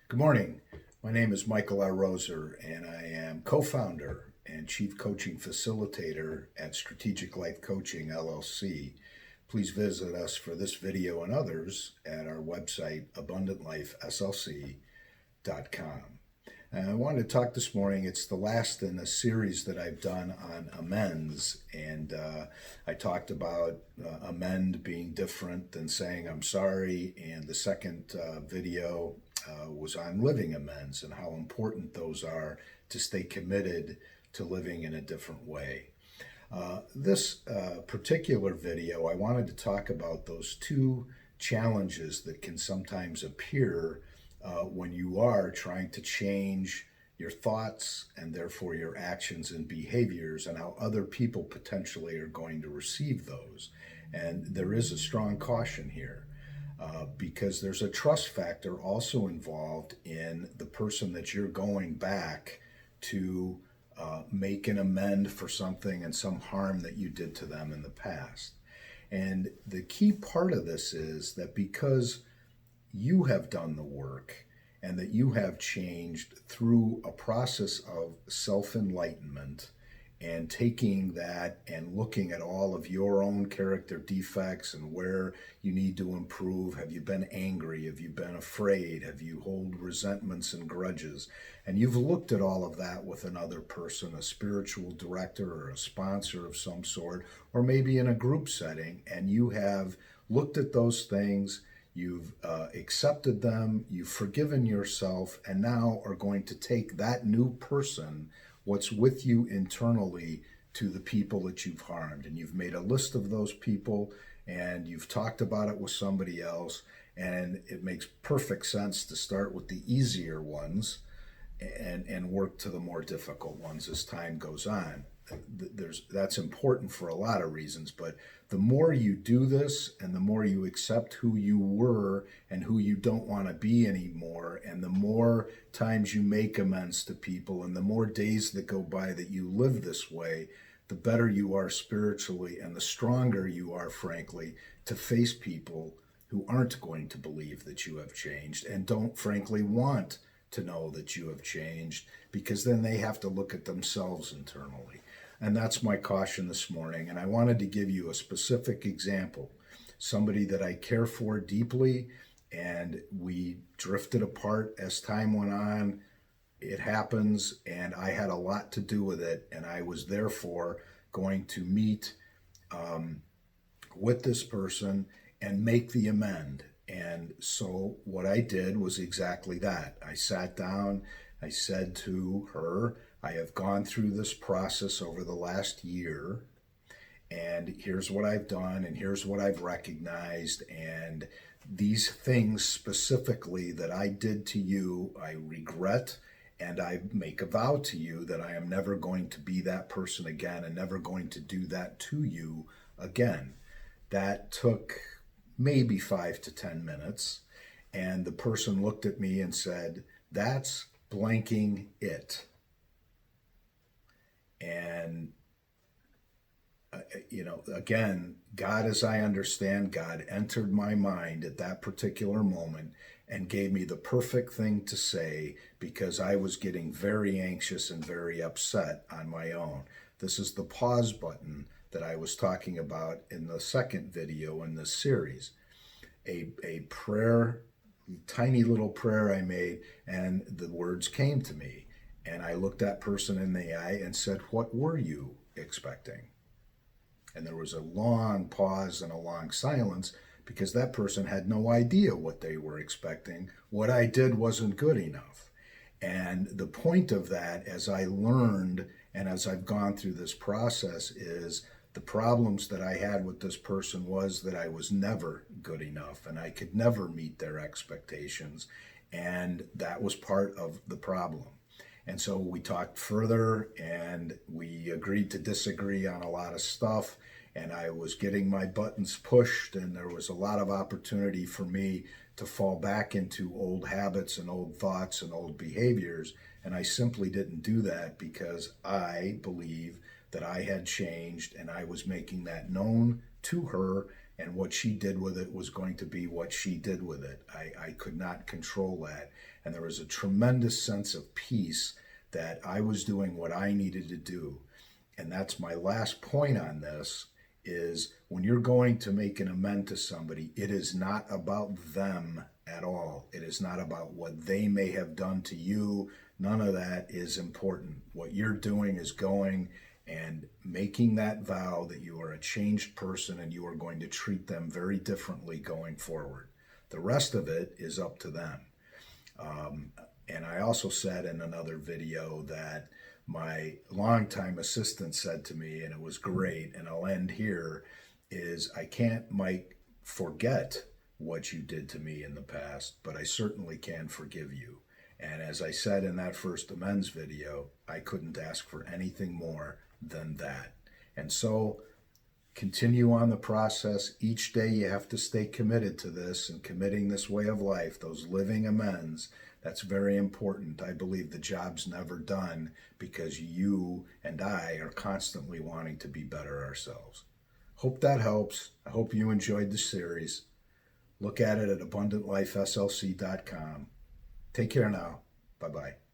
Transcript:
Good morning. My name is Michael R. Roser, and I am co founder and chief coaching facilitator at Strategic Life Coaching LLC. Please visit us for this video and others at our website, abundantlifeslc.com. And I wanted to talk this morning. It's the last in a series that I've done on amends, and I talked about amend being different than saying I'm sorry, and the second video was on living amends and how important those are to stay committed to living in a different way. This particular video, I wanted to talk about those two challenges that can sometimes appear when you are trying to change your thoughts and therefore your actions and behaviors, and how other people potentially are going to receive those. And there is a strong caution here. Because there's a trust factor also involved in the person that you're going back to make an amend for something and some harm that you did to them in the past. And the key part of this is that because you have done the work and that you have changed through a process of self-enlightenment and taking that and looking at all of your own character defects and where you need to improve. Have you been angry? Have you been afraid? Have you hold resentments and grudges? And you've looked at all of that with another person, a spiritual director or a sponsor of some sort, or maybe in a group setting, and you have looked at those things. You've accepted them, you've forgiven yourself, and now are going to take that new person, what's with you internally, to the people that you've harmed. And you've made a list of those people and you've talked about it with somebody else. And it makes perfect sense to start with the easier ones and work to the more difficult ones as time goes on. That's important for a lot of reasons, but the more you do this and the more you accept who you were and who you don't want to be anymore, and the more times you make amends to people and the more days that go by that you live this way, the better you are spiritually and the stronger you are, frankly, to face people who aren't going to believe that you have changed and don't frankly want to know that you have changed, because then they have to look at themselves internally. And that's my caution this morning. And I wanted to give you a specific example. Somebody that I care for deeply, and we drifted apart as time went on. It happens, and I had a lot to do with it. And I was therefore going to meet with this person and make the amend. And so what I did was exactly that. I sat down, I said to her, I have gone through this process over the last year, and here's what I've done, and here's what I've recognized, and these things specifically that I did to you, I regret, and I make a vow to you that I am never going to be that person again and never going to do that to you again. That took maybe 5 to 10 minutes, and the person looked at me and said, "That's blanking it." And again, God, as I understand, God entered my mind at that particular moment and gave me the perfect thing to say, because I was getting very anxious and very upset on my own. This is the pause button that I was talking about in the second video in this series. A prayer, tiny little prayer I made, and the words came to me. And I looked that person in the eye and said, "What were you expecting?" And there was a long pause and a long silence, because that person had no idea what they were expecting. What I did wasn't good enough. And the point of that, as I learned and as I've gone through this process, is the problems that I had with this person was that I was never good enough and I could never meet their expectations. And that was part of the problem. And so we talked further and we agreed to disagree on a lot of stuff. And I was getting my buttons pushed, and there was a lot of opportunity for me to fall back into old habits and old thoughts and old behaviors. And I simply didn't do that, because I believe that I had changed, and I was making that known to her and what she did with it was going to be what she did with it. I could not control that. And there was a tremendous sense of peace that I was doing what I needed to do. And that's my last point on this, is when you're going to make an amend to somebody, it is not about them at all. It is not about what they may have done to you. None of that is important. What you're doing is going and making that vow that you are a changed person and you are going to treat them very differently going forward. The rest of it is up to them. And I also said in another video that my longtime assistant said to me, and it was great, and I'll end here, is I can't, Mike, forget what you did to me in the past, but I certainly can forgive you. And as I said in that first amends video, I couldn't ask for anything more than that. And so continue on the process. Each day you have to stay committed to this and committing this way of life, those living amends. That's very important. I believe the job's never done because you and I are constantly wanting to be better ourselves. Hope that helps. I hope you enjoyed the series. Look at it at abundantlifeslc.com. Take care now. Bye-bye.